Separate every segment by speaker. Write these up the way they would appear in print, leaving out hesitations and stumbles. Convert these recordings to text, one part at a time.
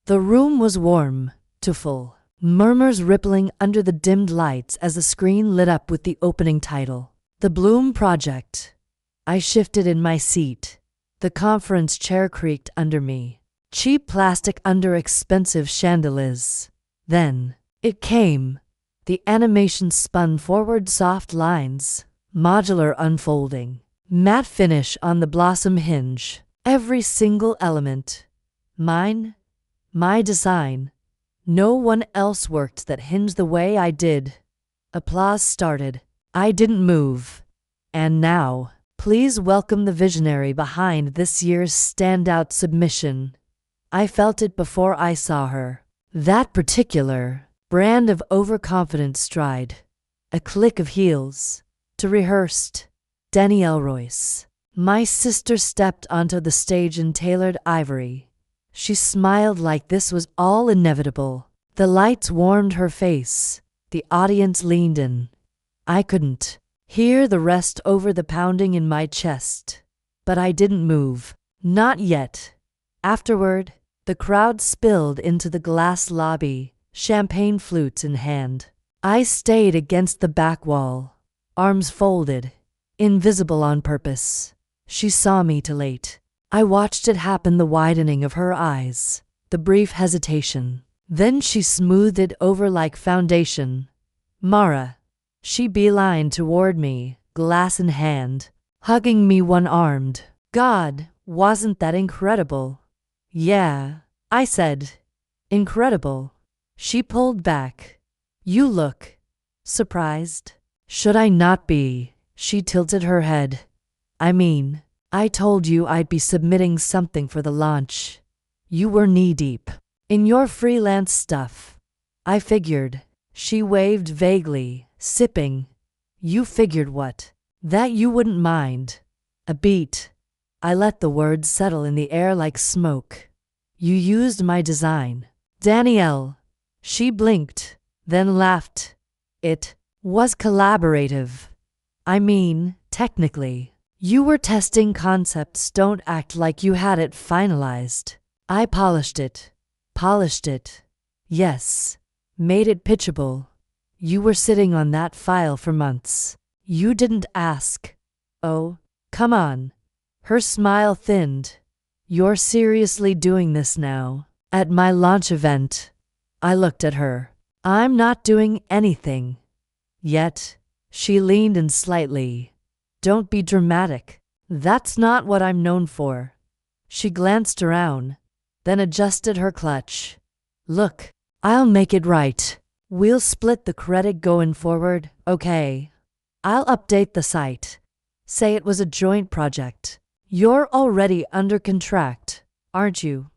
Speaker 1: The room was warm to full, murmurs rippling under the dimmed lights as the screen lit up with the opening title, The Bloom Project. I shifted in my seat. The conference chair creaked under me. Cheap plastic under expensive chandeliers. Then it came. The animation spun forward, soft lines, modular unfolding, matte finish on the blossom hinge. Every single element. Mine. My design. No one else worked that hinged the way I did. Applause started. I didn't move. And now, please welcome the visionary behind this year's standout submission. I felt it before I saw her. That particular brand of overconfident stride. A click of heels. To rehearsed. Danielle Royce. My sister stepped onto the stage in tailored ivory. She smiled like this was all inevitable. The lights warmed her face. The audience leaned in. I couldn't hear the rest over the pounding in my chest. But I didn't move. Not yet. Afterward, the crowd spilled into the glass lobby, champagne flutes in hand. I stayed against the back wall, arms folded, invisible on purpose. She saw me too late. I watched it happen, the widening of her eyes, the brief hesitation. Then she smoothed it over like foundation. Mara. She beelined toward me, glass in hand, hugging me one-armed. God, wasn't that incredible? Yeah, I said. Incredible. She pulled back. You look surprised. Should I not be? She tilted her head. I mean, I told you I'd be submitting something for the launch. You were knee-deep in your freelance stuff. I figured. She waved vaguely, sipping. You figured what? That you wouldn't mind. A beat. I let the words settle in the air like smoke. You used my design. Danielle. She blinked, then laughed. It was collaborative. I mean, technically. You were testing concepts. Don't act like you had it finalized. I polished it. Yes. Made it pitchable. You were sitting on that file for months. You didn't ask. Oh, come on. Her smile thinned. You're seriously doing this now? At my launch event. I looked at her. I'm not doing anything. Yet. She leaned in slightly. Don't be dramatic. That's not what I'm known for. She glanced around, then adjusted her clutch. Look, I'll make it right. We'll split the credit going forward, okay? I'll update the site. Say it was a joint project. You're already under contract, aren't you?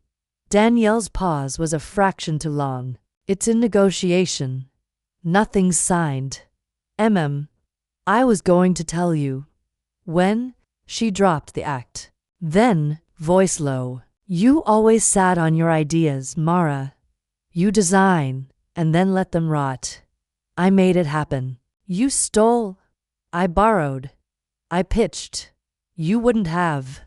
Speaker 1: Danielle's pause was a fraction too long. It's in negotiation. Nothing's signed. I was going to tell you. When? She dropped the act. Then, voice low. You always sat on your ideas, Mara. You design, and then let them rot. I made it happen. You stole. I borrowed. I pitched. You wouldn't have.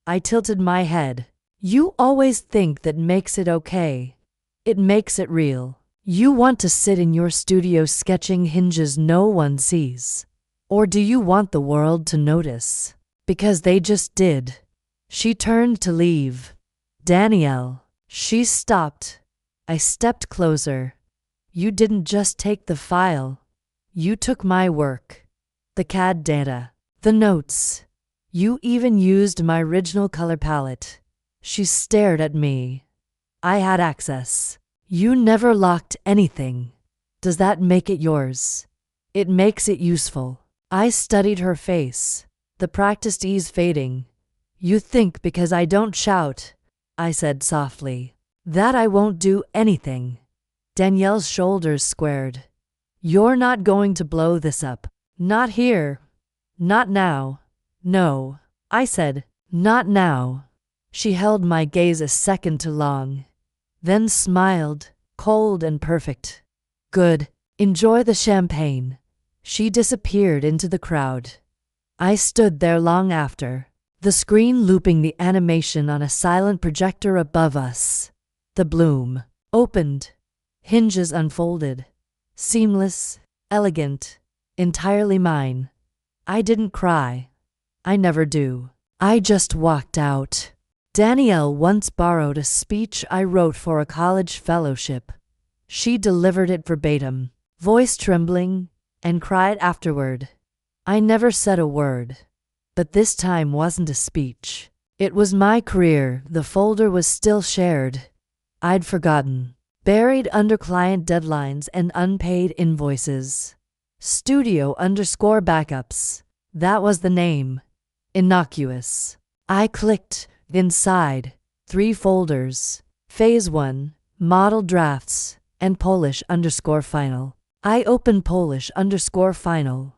Speaker 1: I tilted my head. You always think that makes it okay. It makes it real. You want to sit in your studio sketching hinges no one sees. Or do you want the world to notice? Because they just did. She turned to leave. Danielle. She stopped. I stepped closer. You didn't just take the file. You took my work. The CAD data. The notes. You even used my original color palette. She stared at me. I had access. You never locked anything. Does that make it yours? It makes it useful. I studied her face, the practiced ease fading. You think because I don't shout, I said softly, that I won't do anything. Danielle's shoulders squared. You're not going to blow this up. Not here. Not now. No, I said, not now. She held my gaze a second too long, then smiled, cold and perfect. Good. Enjoy the champagne. She disappeared into the crowd. I stood there long after, the screen looping the animation on a silent projector above us. The bloom opened, hinges unfolded. Seamless, elegant, entirely mine. I didn't cry. I never do. I just walked out. Danielle once borrowed a speech I wrote for a college fellowship. She delivered it verbatim, voice trembling, and cried afterward. I never said a word. But this time wasn't a speech. It was my career. The folder was still shared. I'd forgotten. Buried under client deadlines and unpaid invoices. Studio_backups. That was the name. Innocuous. I clicked. Inside. 3 folders. Phase 1. Model drafts. And Polish_final. I opened Polish_final.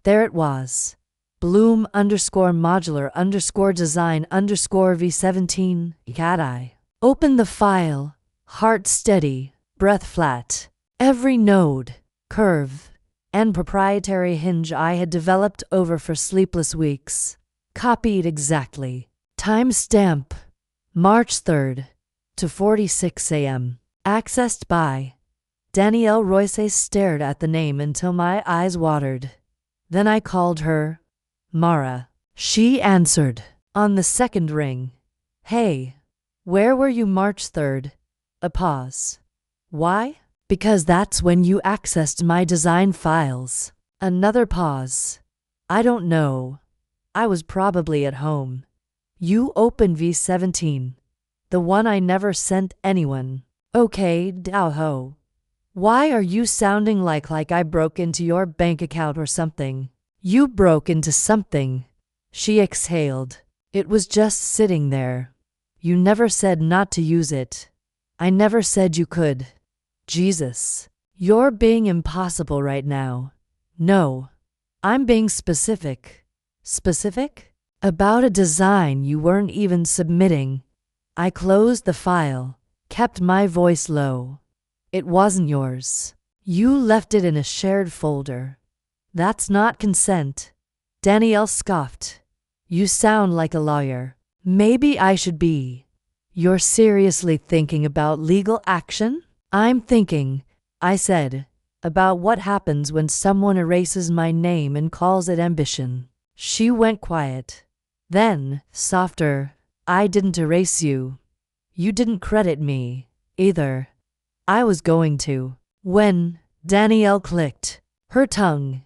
Speaker 1: There it was. Bloom_modular_design_V17. Had I opened the file, heart steady, breath flat, every node, curve, and proprietary hinge I had developed over for sleepless weeks, copied exactly. Timestamp, March 3rd, to 46 a.m. Accessed by Danielle Royce. Stared at the name until my eyes watered. Then I called her, Mara. She answered. On the second ring. Hey, where were you March 3rd? A pause. Why? Because that's when you accessed my design files. Another pause. I don't know. I was probably at home. You opened V17. The one I never sent anyone. Okay, Dowho. Why are you sounding like I broke into your bank account or something? You broke into something. She exhaled. It was just sitting there. You never said not to use it. I never said you could. Jesus. You're being impossible right now. No. I'm being specific. Specific? About a design you weren't even submitting. I closed the file, kept my voice low. It wasn't yours. You left it in a shared folder. That's not consent. Danielle scoffed. You sound like a lawyer. Maybe I should be. You're seriously thinking about legal action? I'm thinking, I said, about what happens when someone erases my name and calls it ambition. She went quiet. Then, softer, I didn't erase you. You didn't credit me, either. I was going to. When Danielle clicked, her tongue.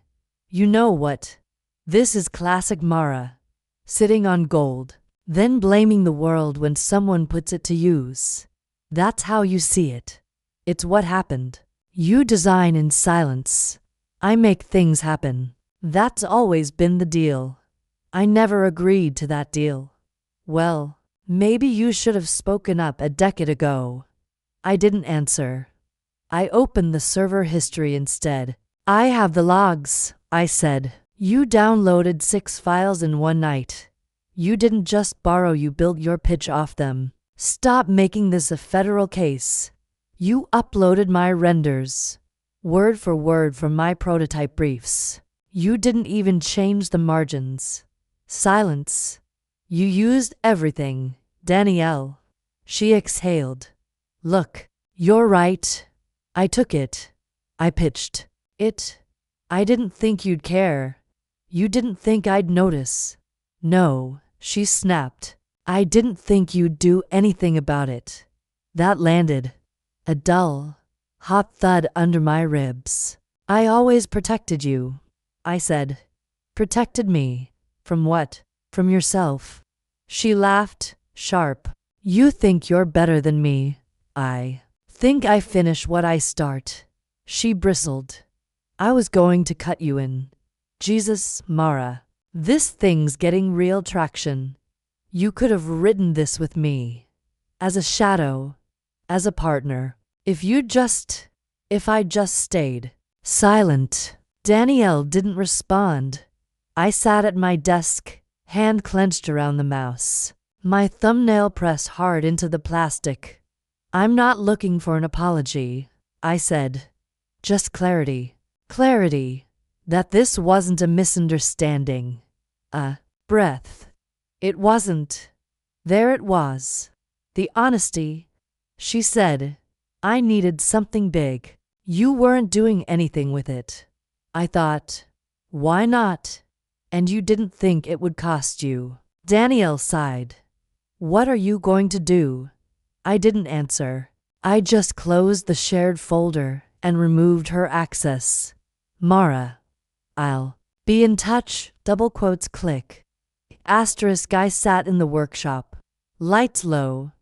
Speaker 1: You know what? This is classic Mara. Sitting on gold, then blaming the world when someone puts it to use. That's how you see it. It's what happened. You design in silence. I make things happen. That's always been the deal. I never agreed to that deal. Well, maybe you should have spoken up a decade ago. I didn't answer. I opened the server history instead. I have the logs, I said. You downloaded 6 files in one night. You didn't just borrow, you built your pitch off them. Stop making this a federal case. You uploaded my renders, word for word from my prototype briefs. You didn't even change the margins. Silence. You used everything, Danielle. She exhaled. Look, you're right. I took it. I pitched it. I didn't think you'd care. You didn't think I'd notice. No, she snapped. I didn't think you'd do anything about it. That landed. A dull, hot thud under my ribs. I always protected you, I said. Protected me. From what? From yourself. She laughed, sharp. You think you're better than me. I think I finish what I start. She bristled. I was going to cut you in. Jesus, Mara. This thing's getting real traction. You could have written this with me. As a shadow. As a partner. If I just stayed. Silent. Danielle didn't respond. I sat at my desk, hand clenched around the mouse. My thumbnail pressed hard into the plastic. I'm not looking for an apology, I said. Just clarity. Clarity. That this wasn't a misunderstanding. A breath. It wasn't. There it was. The honesty. She said, I needed something big. You weren't doing anything with it. I thought, why not? And you didn't think it would cost you. Danielle sighed. What are you going to do? I didn't answer. I just closed the shared folder and removed her access. Mara, I'll be in touch, double quotes click. Asterisk I sat in the workshop. Lights low,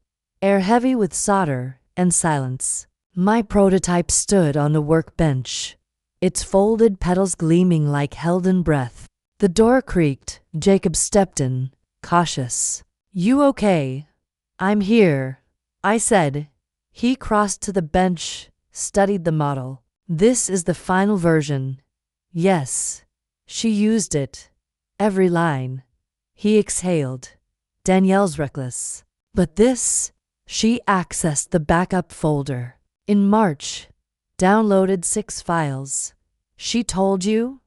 Speaker 1: air heavy with solder, and silence. My prototype stood on the workbench, its folded petals gleaming like held-in breath. The door creaked. Jacob stepped in, cautious. You okay? I'm here, I said. He crossed to the bench, studied the model. This is the final version. Yes, she used it. Every line. He exhaled. Danielle's reckless. But this? She accessed the backup folder. In March, downloaded 6 files. She told you?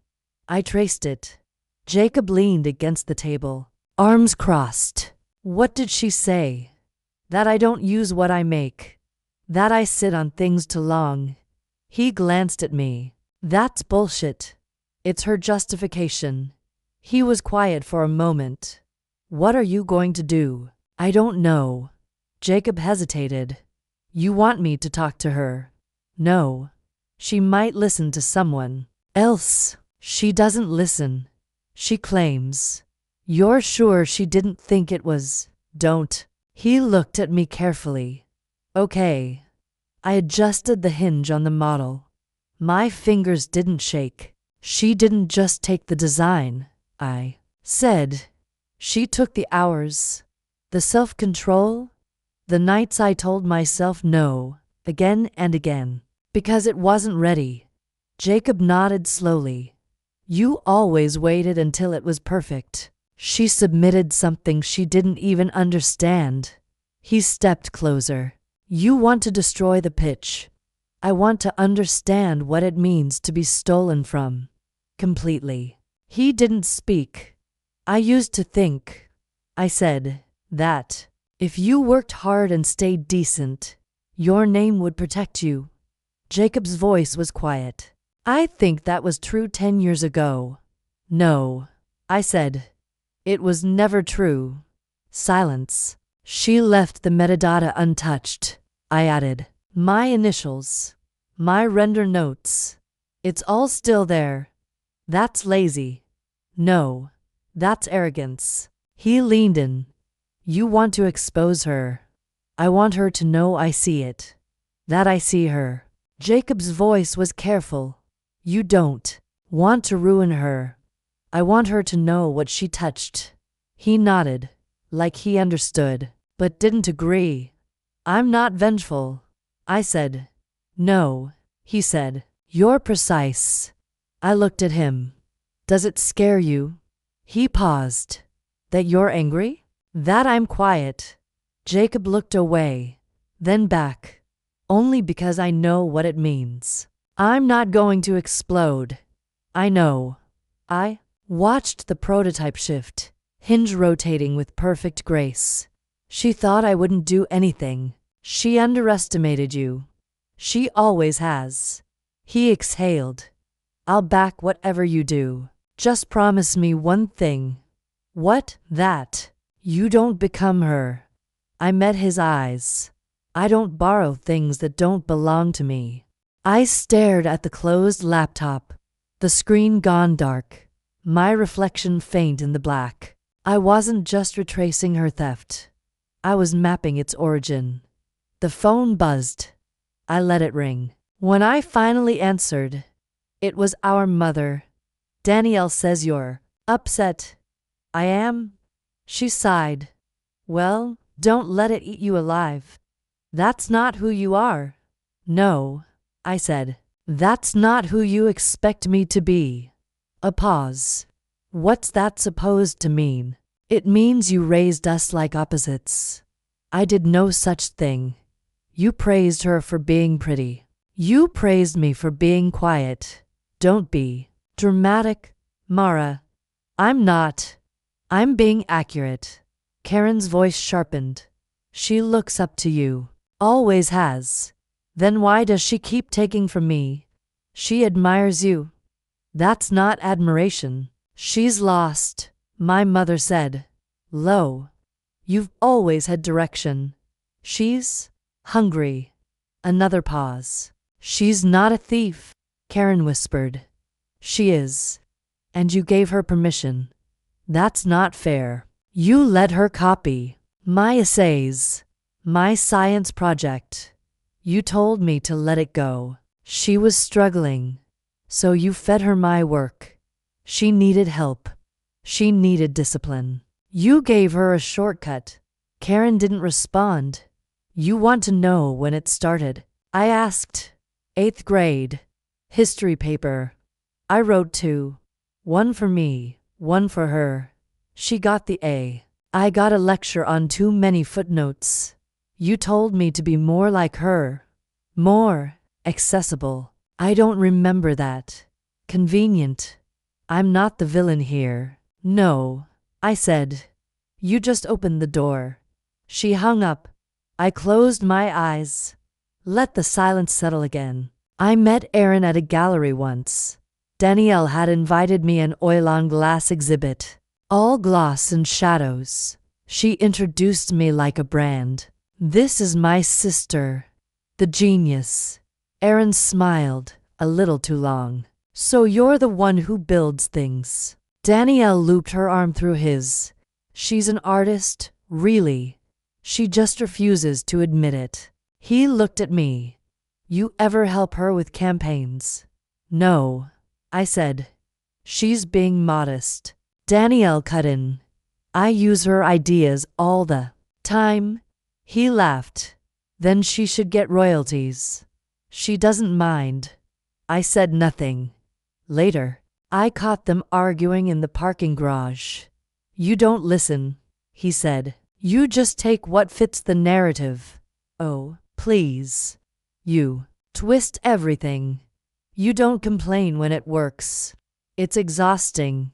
Speaker 1: I traced it. Jacob leaned against the table, arms crossed. What did she say? That I don't use what I make. That I sit on things too long. He glanced at me. That's bullshit. It's her justification. He was quiet for a moment. What are you going to do? I don't know. Jacob hesitated. You want me to talk to her? No. She might listen to someone else. She doesn't listen. She claims. You're sure she didn't think it was? Don't. He looked at me carefully. Okay. I adjusted the hinge on the model. My fingers didn't shake. She didn't just take the design, I said. She took the hours, the self-control, the nights I told myself no, again and again, because it wasn't ready. Jacob nodded slowly. You always waited until it was perfect. She submitted something she didn't even understand. He stepped closer. You want to destroy the pitch. I want to understand what it means to be stolen from. Completely. He didn't speak. I used to think, I said, that if you worked hard and stayed decent, your name would protect you. Jacob's voice was quiet. I think that was true 10 years ago. No, I said. It was never true. Silence. She left the metadata untouched. I added, my initials, my render notes. It's all still there. That's lazy. No, that's arrogance. He leaned in. You want to expose her. I want her to know I see it. That I see her. Jacob's voice was careful. You don't want to ruin her. I want her to know what she touched. He nodded, like he understood, but didn't agree. I'm not vengeful, I said. No, he said. You're precise. I looked at him. Does it scare you? He paused. That you're angry? That I'm quiet. Jacob looked away, then back. Only because I know what it means. I'm not going to explode. I know. I watched the prototype shift, hinge rotating with perfect grace. She thought I wouldn't do anything. She underestimated you. She always has. He exhaled. I'll back whatever you do. Just promise me one thing. What? That you don't become her. I met his eyes. I don't borrow things that don't belong to me. I stared at the closed laptop, the screen gone dark, my reflection faint in the black. I wasn't just retracing her theft. I was mapping its origin. The phone buzzed. I let it ring. When I finally answered, it was our mother. Danielle says you're upset. I am. She sighed. Well, don't let it eat you alive. That's not who you are. No, I said. That's not who you expect me to be. A pause. What's that supposed to mean? It means you raised us like opposites. I did no such thing. You praised her for being pretty. You praised me for being quiet. Don't be dramatic, Mara. I'm not. I'm being accurate. Karen's voice sharpened. She looks up to you. Always has. Then why does she keep taking from me? She admires you. That's not admiration. She's lost, my mother said. Lo, you've always had direction. She's hungry. Another pause. She's not a thief, Karen whispered. She is. And you gave her permission. That's not fair. You let her copy my essays, my science project. You told me to let it go. She was struggling. So you fed her my work. She needed help. She needed discipline. You gave her a shortcut. Karen didn't respond. You want to know when it started? I asked. 8th grade. History paper. I wrote 2. 1 for me, 1 for her. She got the A. I got a lecture on too many footnotes. You told me to be more like her. More accessible. I don't remember that. Convenient. I'm not the villain here. No, I said. You just opened the door. She hung up. I closed my eyes. Let the silence settle again. I met Erin at a gallery once. Danielle had invited me an oil on glass exhibit. All gloss and shadows. She introduced me like a brand. This is my sister. The genius. Erin smiled, a little too long. So you're the one who builds things. Danielle looped her arm through his. She's an artist, really. She just refuses to admit it. He looked at me. You ever help her with campaigns? No, I said. She's being modest. Danielle cut in. I use her ideas all the time. He laughed. Then she should get royalties. She doesn't mind. I said nothing. Later, I caught them arguing in the parking garage. You don't listen, he said. You just take what fits the narrative. Oh, please. You twist everything. You don't complain when it works. It's exhausting.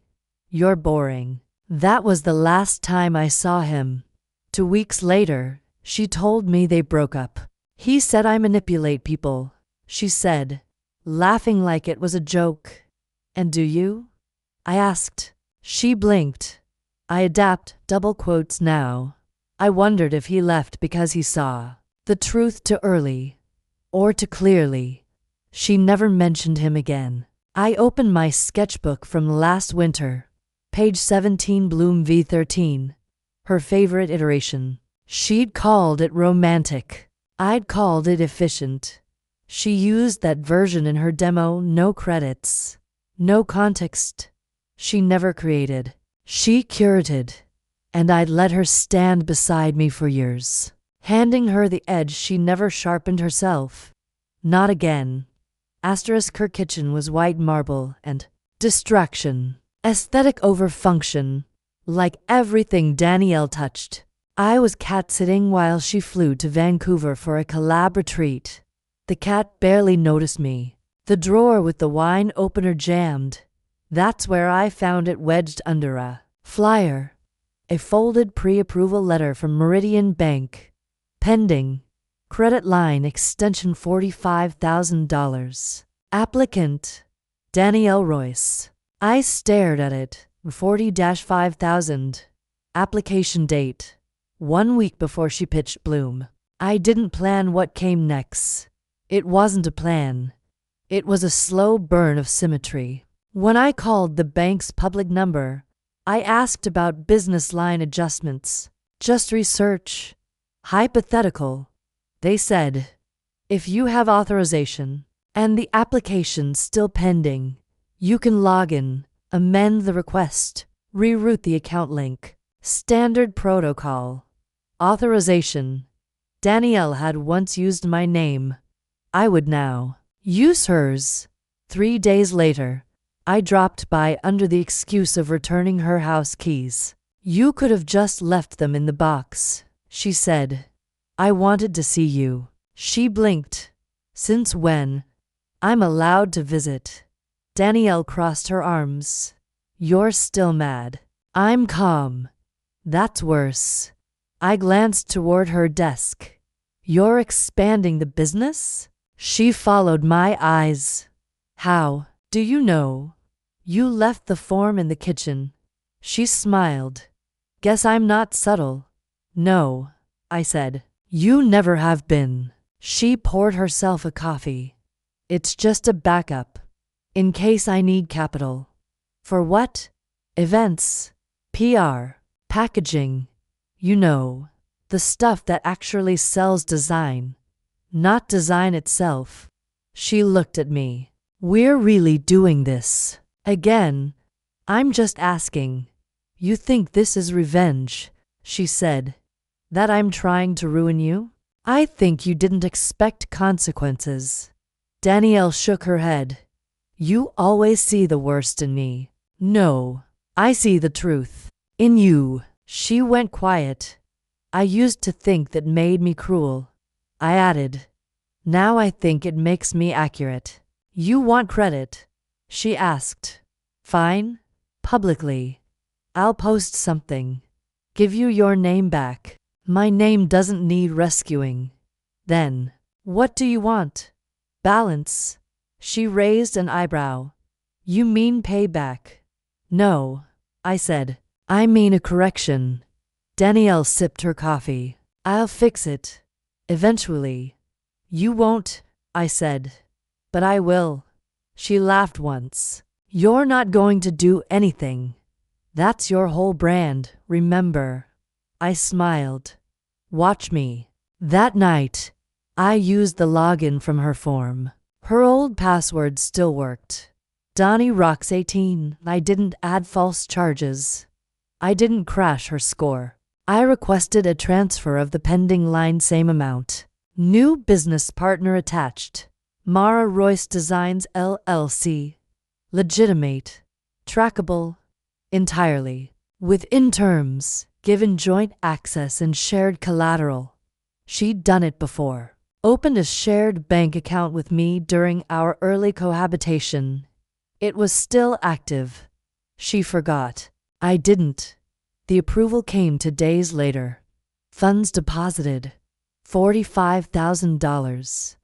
Speaker 1: You're boring. That was the last time I saw him. 2 weeks later, she told me they broke up. He said I manipulate people, she said, laughing like it was a joke. And do you? I asked. She blinked. I adapt double quotes now. I wondered if he left because he saw the truth too early or too clearly. She never mentioned him again. I opened my sketchbook from last winter. Page 17, Bloom V13. Her favorite iteration. She'd called it romantic. I'd called it efficient. She used that version in her demo, no credits, no context. She never created. She curated. And I'd let her stand beside me for years, handing her the edge she never sharpened herself. Not again. Asterisk her kitchen was white marble and distraction. Aesthetic over function. Like everything Danielle touched. I was cat-sitting while she flew to Vancouver for a collab retreat. The cat barely noticed me. The drawer with the wine opener jammed. That's where I found it wedged under a flyer. A folded pre-approval letter from Meridian Bank. Pending. Credit line extension $45,000. Applicant. Danielle Royce. I stared at it. 40-5,000. Application date. 1 week before she pitched Bloom. I didn't plan what came next. It wasn't a plan. It was a slow burn of symmetry. When I called the bank's public number, I asked about business line adjustments. Just research. Hypothetical. They said, if you have authorization and the application's still pending, you can log in, amend the request, reroute the account link. Standard protocol. Authorization. Danielle had once used my name. I would now use hers. 3 days later, I dropped by under the excuse of returning her house keys. You could have just left them in the box, she said. I wanted to see you. She blinked. Since when? I'm allowed to visit. Danielle crossed her arms. You're still mad. I'm calm. That's worse. I glanced toward her desk. You're expanding the business? She followed my eyes. How do you know? You left the form in the kitchen. She smiled. Guess I'm not subtle. No, I said. You never have been. She poured herself a coffee. It's just a backup. In case I need capital. For what? Events, PR, packaging. You know, the stuff that actually sells design, not design itself. She looked at me. We're really doing this. Again, I'm just asking. You think this is revenge, she said. That I'm trying to ruin you? I think you didn't expect consequences. Danielle shook her head. You always see the worst in me. No, I see the truth. In you. She went quiet. I used to think that made me cruel. I added. Now I think it makes me accurate. You want credit? She asked. Fine. Publicly. I'll post something. Give you your name back. My name doesn't need rescuing. Then, what do you want? Balance. She raised an eyebrow. You mean payback? No, I said. I mean a correction. Danielle sipped her coffee. I'll fix it. Eventually. You won't, I said. But I will. She laughed once. You're not going to do anything. That's your whole brand, remember. I smiled. Watch me. That night, I used the login from her form. Her old password still worked. Donnie Rocks 18. I didn't add false charges. I didn't crash her score. I requested a transfer of the pending line same amount. New business partner attached. Mara Royce Designs LLC. Legitimate. Trackable. Entirely. Within terms, given joint access and shared collateral. She'd done it before. Opened a shared bank account with me during our early cohabitation. It was still active. She forgot. I didn't. The approval came 2 days later. Funds deposited. $45,000.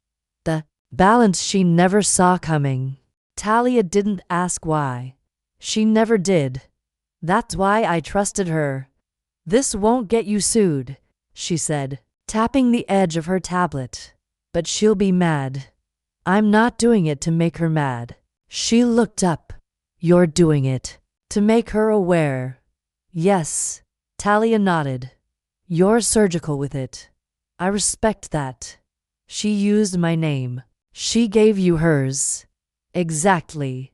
Speaker 1: The balance she never saw coming. Talia didn't ask why. She never did. That's why I trusted her. This won't get you sued, she said, tapping the edge of her tablet. But she'll be mad. I'm not doing it to make her mad. She looked up. You're doing it. To make her aware. Yes, Talia nodded. You're surgical with it. I respect that. She used my name. She gave you hers. Exactly.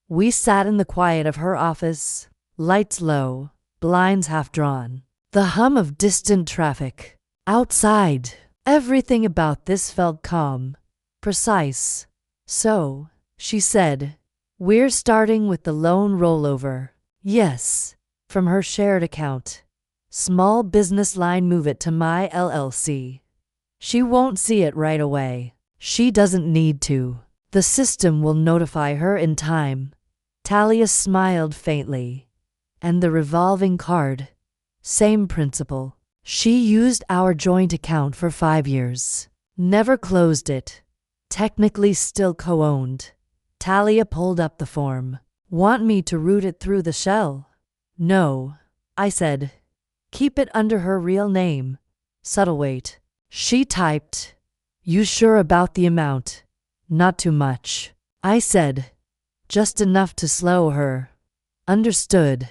Speaker 1: We sat in the quiet of her office, lights low, blinds half drawn. The hum of distant traffic. Outside. Everything about this felt calm, precise. So, she said, we're starting with the loan rollover. Yes, from her shared account. Small business line, move it to my LLC. She won't see it right away. She doesn't need to. The system will notify her in time. Talia smiled faintly. And the revolving card. Same principle. She used our joint account for 5 years. Never closed it. Technically still co-owned. Talia pulled up the form. Want me to route it through the shell? No, I said. Keep it under her real name. Subtleweight. She typed. You sure about the amount? Not too much. I said. Just enough to slow her. Understood.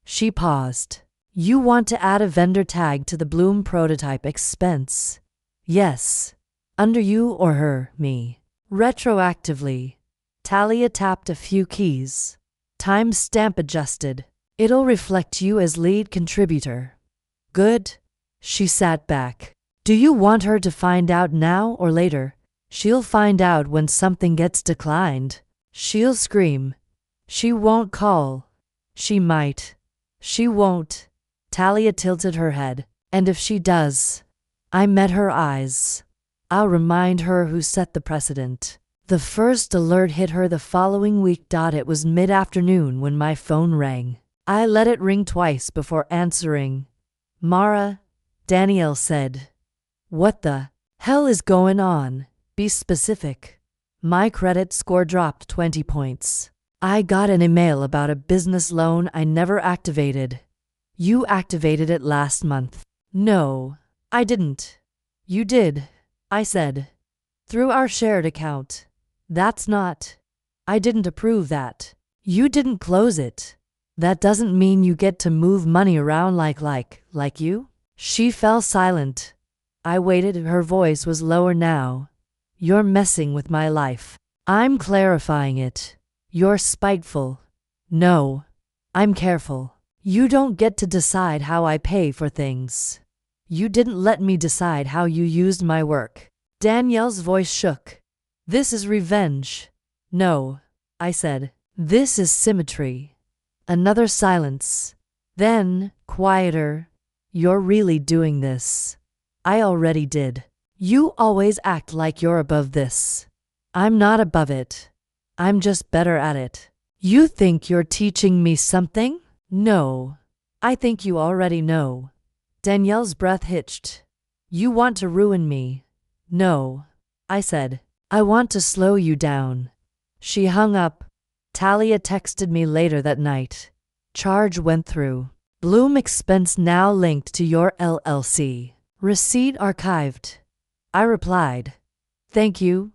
Speaker 1: She paused. You want to add a vendor tag to the Bloom prototype expense? Yes. Under you or her, me. Retroactively. Talia tapped a few keys. Timestamp adjusted. It'll reflect you as lead contributor. Good. She sat back. Do you want her to find out now or later? She'll find out when something gets declined. She'll scream. She won't call. She might. She won't. Talia tilted her head. And if she does, I met her eyes. I'll remind her who set the precedent. The first alert hit her the following week. It was mid-afternoon when my phone rang. I let it ring twice before answering. Mara, Danielle said. What the? Hell is going on. Be specific. My credit score dropped 20 points. I got an email about a business loan I never activated. You activated it last month. No, I didn't. You did, I said. Through our shared account. That's not. I didn't approve that. You didn't close it. That doesn't mean you get to move money around like you? She fell silent. I waited. Her voice was lower now. You're messing with my life. I'm clarifying it. You're spiteful. No, I'm careful. You don't get to decide how I pay for things. You didn't let me decide how you used my work. Danielle's voice shook. This is revenge. No, I said. This is symmetry. Another silence. Then, quieter. You're really doing this. I already did. You always act like you're above this. I'm not above it. I'm just better at it. You think you're teaching me something? No. I think you already know. Danielle's breath hitched. You want to ruin me. No, I said. I want to slow you down. She hung up. Talia texted me later that night. Charge went through. Bloom expense now linked to your LLC. Receipt archived. I replied. Thank you.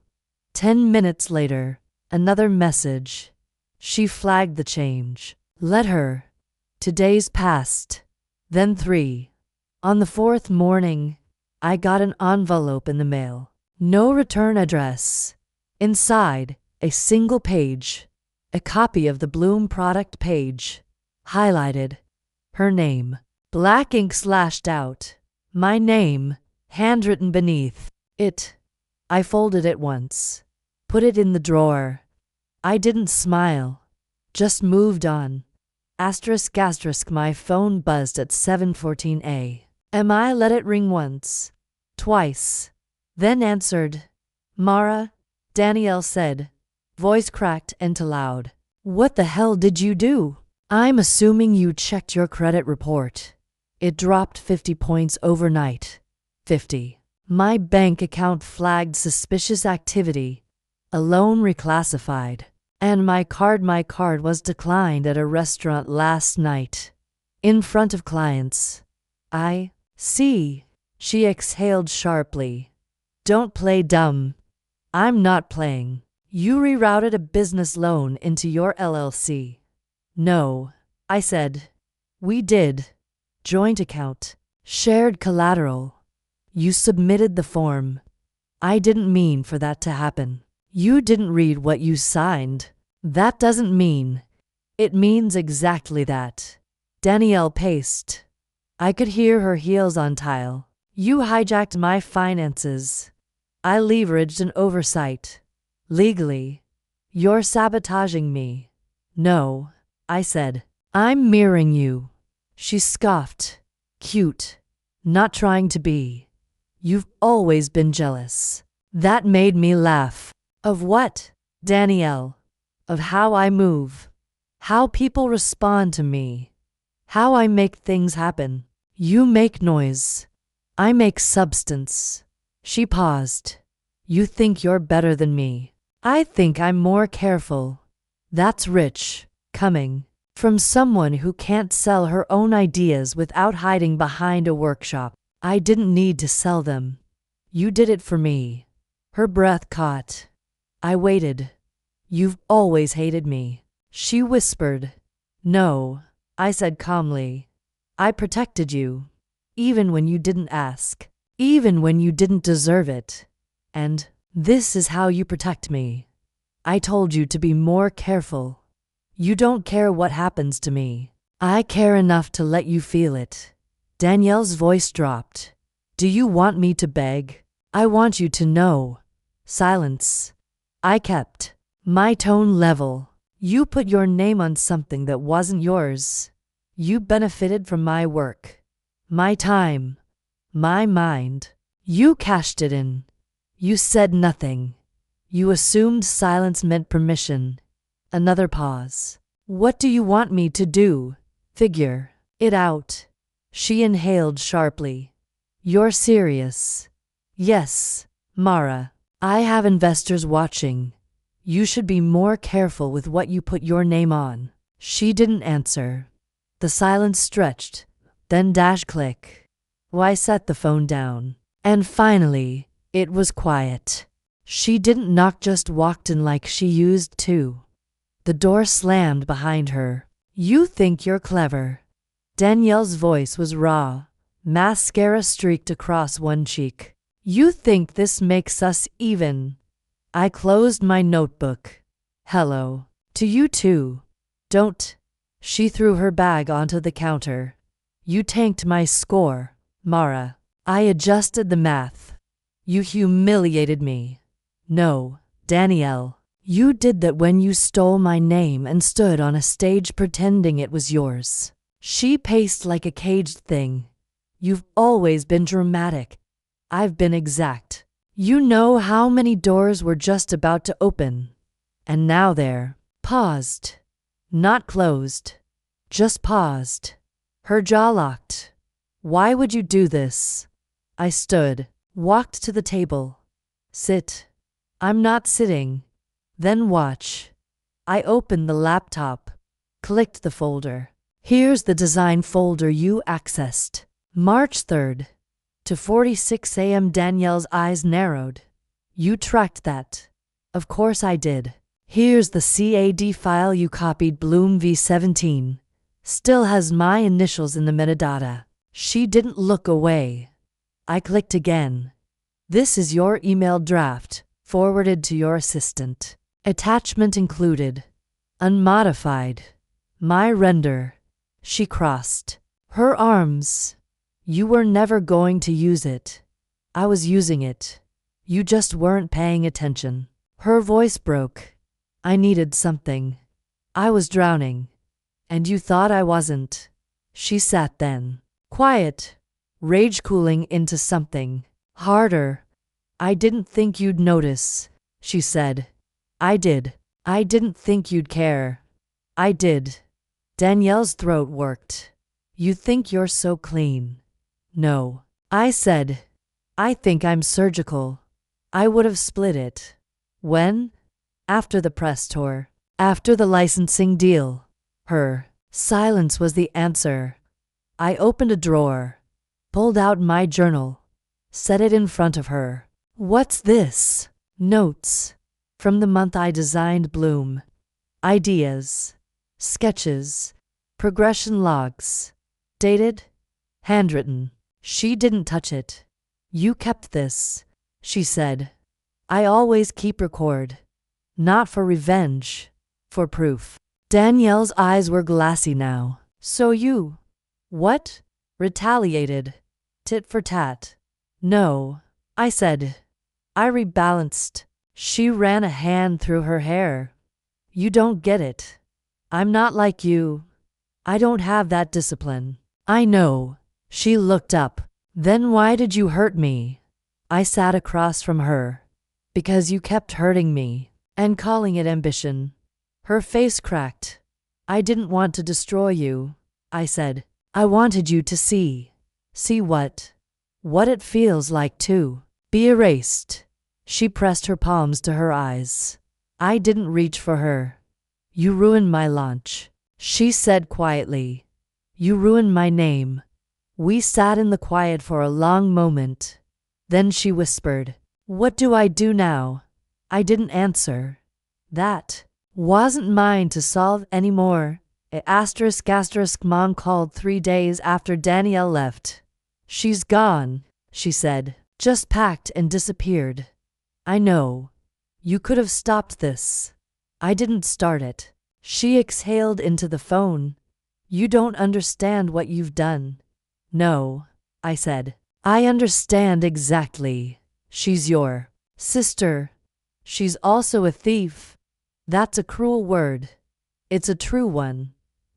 Speaker 1: 10 minutes later, another message. She flagged the change. Let her. 2 days passed. Then 3. On the 4th morning, I got an envelope in the mail. No return address. Inside, a single page. A copy of the Bloom product page. Highlighted. Her name. Black ink slashed out. My name, handwritten beneath it. I folded it once. Put it in the drawer. I didn't smile. Just moved on. Asterisk asterisk. My phone buzzed at 7:14 a.m. I let it ring once. Twice. Then answered. Mara, Danielle said. Voice cracked into loud. What the hell did you do? I'm assuming you checked your credit report. It dropped 50 points overnight. 50. My bank account flagged suspicious activity. A loan reclassified. And my card was declined at a restaurant last night. In front of clients. I see. She exhaled sharply. Don't play dumb. I'm not playing. You rerouted a business loan into your LLC. No, I said. We did. Joint account. Shared collateral. You submitted the form. I didn't mean for that to happen. You didn't read what you signed. That doesn't mean. It means exactly that. Danielle paced. I could hear her heels on tile. You hijacked my finances. I leveraged an oversight. Legally. You're sabotaging me. No, I said. I'm mirroring you. She scoffed. Cute. Not trying to be. You've always been jealous. That made me laugh. Of what, Danielle? Of how I move. How people respond to me. How I make things happen. You make noise. I make substance. She paused. You think you're better than me. I think I'm more careful. That's rich, coming from someone who can't sell her own ideas without hiding behind a workshop. I didn't need to sell them. You did it for me. Her breath caught. I waited. You've always hated me. She whispered. No, I said calmly. I protected you. Even when you didn't ask. Even when you didn't deserve it. And this is how you protect me. I told you to be more careful. You don't care what happens to me. I care enough to let you feel it. Danielle's voice dropped. Do you want me to beg? I want you to know. Silence. I kept my tone level. You put your name on something that wasn't yours. You benefited from my work. My time. My mind. You cashed it in. You said nothing. You assumed silence meant permission. Another pause. What do you want me to do? Figure it out. She inhaled sharply. You're serious. Yes, Mara. I have investors watching. You should be more careful with what you put your name on. She didn't answer. The silence stretched, then dash click. I set the phone down. And finally, it was quiet. She didn't knock, just walked in like she used to. The door slammed behind her. You think you're clever. Danielle's voice was raw. Mascara streaked across one cheek. You think this makes us even. I closed my notebook. Hello. To you too. Don't. She threw her bag onto the counter. You tanked my score, Mara. I adjusted the math. You humiliated me. No, Danielle. You did that when you stole my name and stood on a stage pretending it was yours. She paced like a caged thing. You've always been dramatic. I've been exact. You know how many doors were just about to open. And now they're paused. Not closed. Just paused. Her jaw locked. Why would you do this? I stood, walked to the table. Sit. I'm not sitting. Then watch. I opened the laptop, clicked the folder. Here's the design folder you accessed. March 3rd. To 46 a.m. Danielle's eyes narrowed. You tracked that. Of course I did. Here's the CAD file you copied, Bloom V17. Still has my initials in the metadata. She didn't look away. I clicked again. This is your email draft, forwarded to your assistant. Attachment included. Unmodified. My render. She crossed her arms. You were never going to use it. I was using it. You just weren't paying attention. Her voice broke. I needed something. I was drowning. And you thought I wasn't. She sat then. Quiet. Rage cooling into something harder. I didn't think you'd notice, she said. I did. I didn't think you'd care. I did. Danielle's throat worked. You think you're so clean. No. I said. I think I'm surgical. I would have split it. When? After the press tour. After the licensing deal. Her silence was the answer. I opened a drawer, pulled out my journal, set it in front of her. What's this? Notes. From the month I designed Bloom. Ideas. Sketches. Progression logs. Dated. Handwritten. She didn't touch it. You kept this, she said. I always keep record. Not for revenge. For proof. Danielle's eyes were glassy now. So you. What? Retaliated. Tit for tat. No, I said. I rebalanced. She ran a hand through her hair. You don't get it. I'm not like you. I don't have that discipline. I know. She looked up. Then why did you hurt me? I sat across from her. Because you kept hurting me and calling it ambition. Her face cracked. I didn't want to destroy you, I said. I wanted you to see. See what? What it feels like to be erased. She pressed her palms to her eyes. I didn't reach for her. You ruined my launch, she said quietly. You ruined my name. We sat in the quiet for a long moment. Then she whispered, What do I do now? I didn't answer. That wasn't mine to solve anymore. Mom called 3 days after Danielle left. She's gone, she said. Just packed and disappeared. I know. You could have stopped this. I didn't start it. She exhaled into the phone. You don't understand what you've done. No, I said. I understand exactly. She's your sister. She's also a thief. That's a cruel word. It's a true one.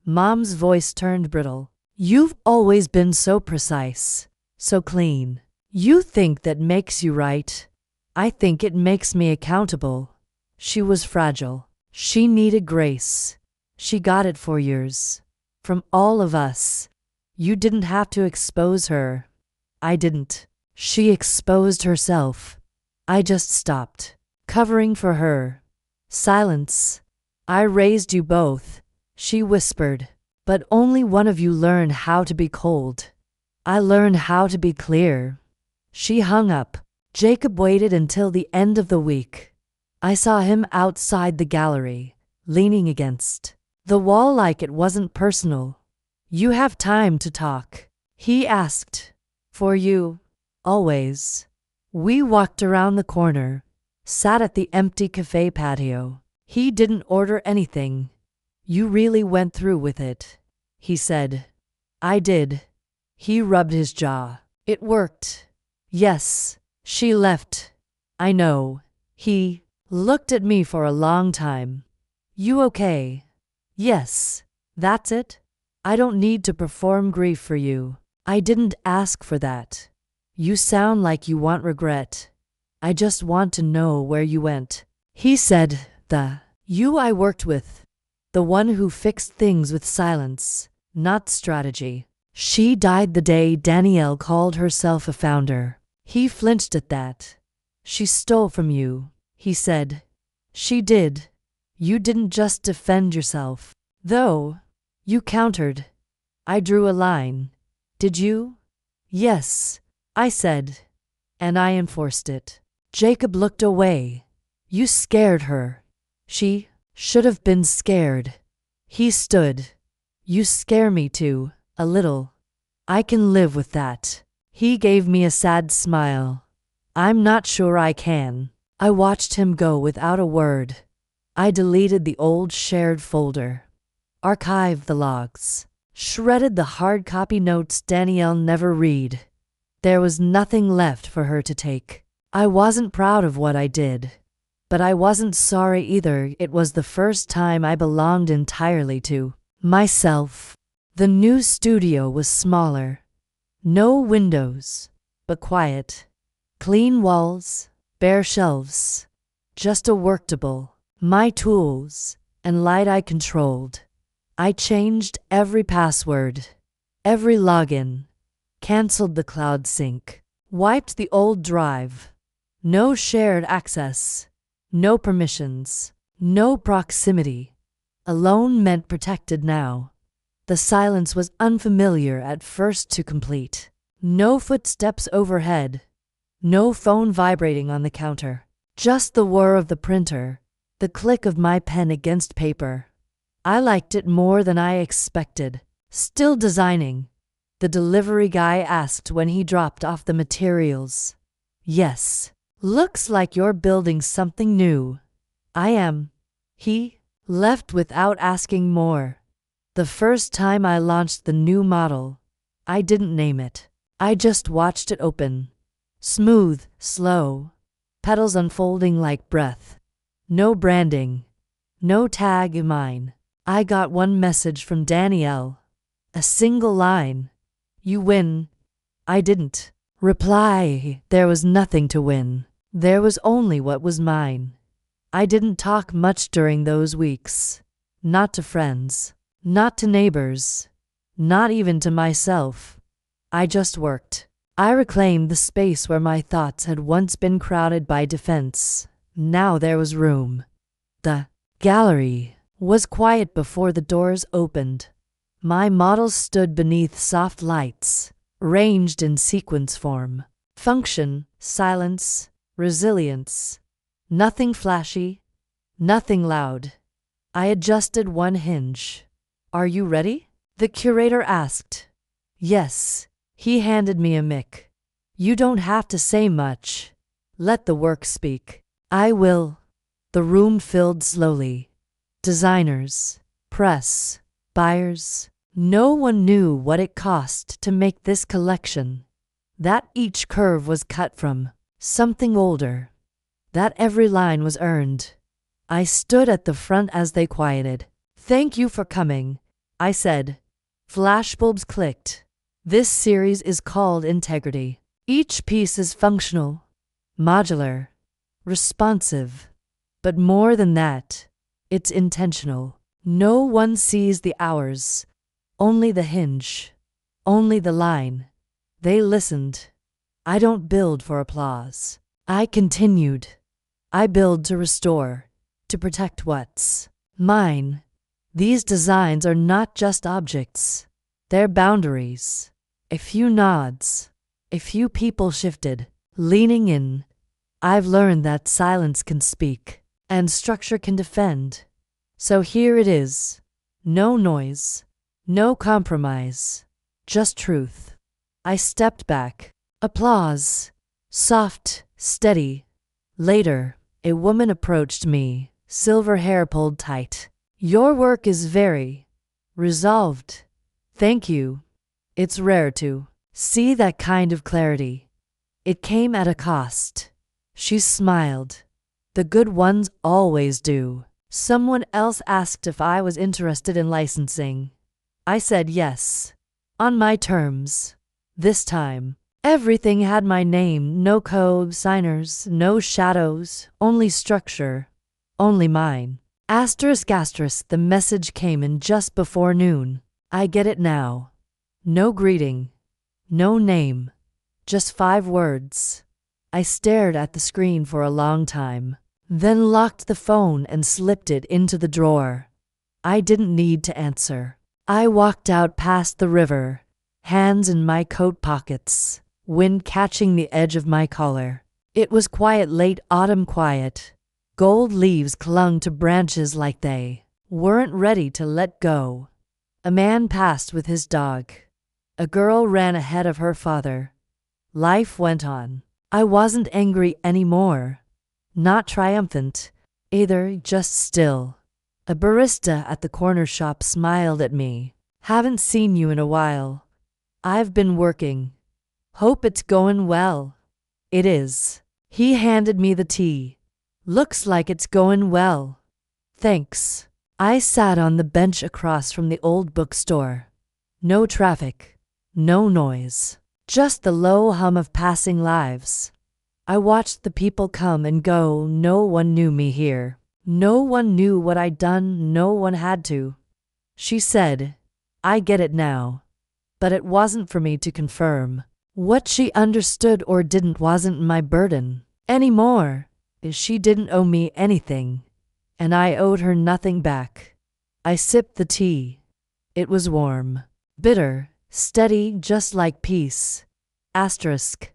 Speaker 1: Mom's voice turned brittle. You've always been so precise, so clean. You think that makes you right. I think it makes me accountable. She was fragile. She needed grace. She got it for years. From all of us. You didn't have to expose her. I didn't. She exposed herself. I just stopped, covering for her. Silence. I raised you both, she whispered. But only one of you learned how to be cold. I learned how to be clear. She hung up. Jacob waited until the end of the week. I saw him outside the gallery, leaning against the wall like it wasn't personal. You have time to talk, he asked. For you, always. We walked around the corner, sat at the empty cafe patio. He didn't order anything. You really went through with it, he said. I did. He rubbed his jaw. It worked. Yes. She left. I know. He looked at me for a long time. You okay? Yes. That's it? I don't need to perform grief for you. I didn't ask for that. You sound like you want regret. I just want to know where you went. He said, the you I worked with. The one who fixed things with silence, not strategy. She died the day Danielle called herself a founder. He flinched at that. She stole from you, he said. She did. You didn't just defend yourself, though. You countered. I drew a line. Did you? Yes, I said. And I enforced it. Jacob looked away. You scared her. She should have been scared. He stood. You scare me too, a little. I can live with that. He gave me a sad smile. I'm not sure I can. I watched him go without a word. I deleted the old shared folder, archived the logs, shredded the hard copy notes Danielle never read. There was nothing left for her to take. I wasn't proud of what I did, but I wasn't sorry either. It was the first time I belonged entirely to myself. The new studio was smaller. No windows, but quiet. Clean walls, bare shelves. Just a worktable. My tools, and light I controlled. I changed every password, every login, canceled the cloud sync, wiped the old drive. No shared access, no permissions, no proximity. Alone meant protected now. The silence was unfamiliar at first to complete. No footsteps overhead, no phone vibrating on the counter, just the whir of the printer, the click of my pen against paper. I liked it more than I expected. Still designing, the delivery guy asked when he dropped off the materials. Yes. Looks like you're building something new. I am. He left without asking more. The first time I launched the new model, I didn't name it. I just watched it open. Smooth, slow, petals unfolding like breath. No branding, no tag of mine. I got one message from Danielle. A single line. You win. I didn't reply. There was nothing to win. There was only what was mine. I didn't talk much during those weeks. Not to friends. Not to neighbors. Not even to myself. I just worked. I reclaimed the space where my thoughts had once been crowded by defense. Now there was room. The gallery was quiet before the doors opened. My models stood beneath soft lights, ranged in sequence form. Function, silence, resilience. Nothing flashy, nothing loud. I adjusted one hinge. Are you ready? The curator asked. Yes. He handed me a mic. You don't have to say much. Let the work speak. I will. The room filled slowly. Designers, press, buyers. No one knew what it cost to make this collection. That each curve was cut from something older. That every line was earned. I stood at the front as they quieted. Thank you for coming, I said. Flashbulbs clicked. This series is called Integrity. Each piece is functional, modular, responsive. But more than that, it's intentional. No one sees the hours, only the hinge, only the line. They listened. I don't build for applause. I continued. I build to restore, to protect what's mine. These designs are not just objects. They're boundaries. A few nods. A few people shifted, leaning in. I've learned that silence can speak, and structure can defend. So here it is. No noise. No compromise. Just truth. I stepped back. Applause. Soft, steady. Later, a woman approached me, silver hair pulled tight. Your work is very resolved. Thank you. It's rare to see that kind of clarity. It came at a cost. She smiled. The good ones always do. Someone else asked if I was interested in licensing. I said yes. On my terms. This time. Everything had my name, no co-signers, no shadows, only structure. Only mine. Asterisk asterisk, the message came in just before noon. I get it now. No greeting. No name. Just 5 words. I stared at the screen for a long time, then locked the phone and slipped it into the drawer. I didn't need to answer. I walked out past the river, hands in my coat pockets, wind catching the edge of my collar. It was quiet, late autumn quiet. Gold leaves clung to branches like they weren't ready to let go. A man passed with his dog. A girl ran ahead of her father. Life went on. I wasn't angry anymore. Not triumphant, either, just still. A barista at the corner shop smiled at me. Haven't seen you in a while. I've been working. Hope it's going well. It is. He handed me the tea. Looks like it's going well. Thanks. I sat on the bench across from the old bookstore. No traffic. No noise. Just the low hum of passing lives. I watched the people come and go. No one knew me here. No one knew what I'd done. No one had to. She said, I get it now. But it wasn't for me to confirm. What she understood or didn't wasn't my burden anymore. She didn't owe me anything, and I owed her nothing back. I sipped the tea. It was warm, bitter, steady, just like peace. Asterisk.